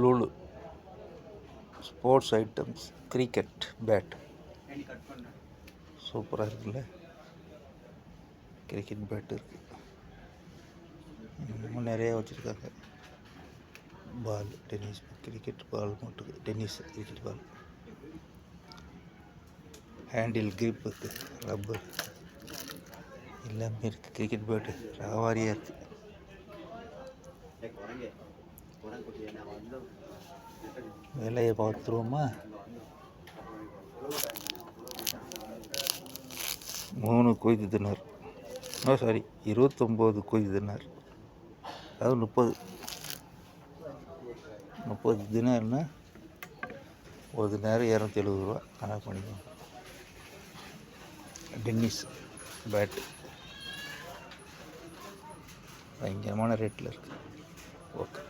Lulu sports items cricket bat சூப்பராக இருக்குல்ல. Cricket bat இருக்குது, இன்னும் நிறையா வச்சுருக்காங்க. பால், டென்னிஸ், கிரிக்கெட் பால் மட்டும், tennis cricket ball, handle grip இருக்குது, ரப்பர் எல்லாமே இருக்குது. கிரிக்கெட் பேட்டு ராவாரியாக இருக்குது. வேலையை பார்த்துருவோமா? 3 கொய்து தினார், சாரி 29 கொய்து தினார், அதாவது 30 தினார்னா ஒரு தினார் 270 ரூபா கணக்கு பண்ணிக்கோங்க. டென்னிஸ் பேட்டு பயங்கரமான ரேட்டில் இருக்குது. ஓகே.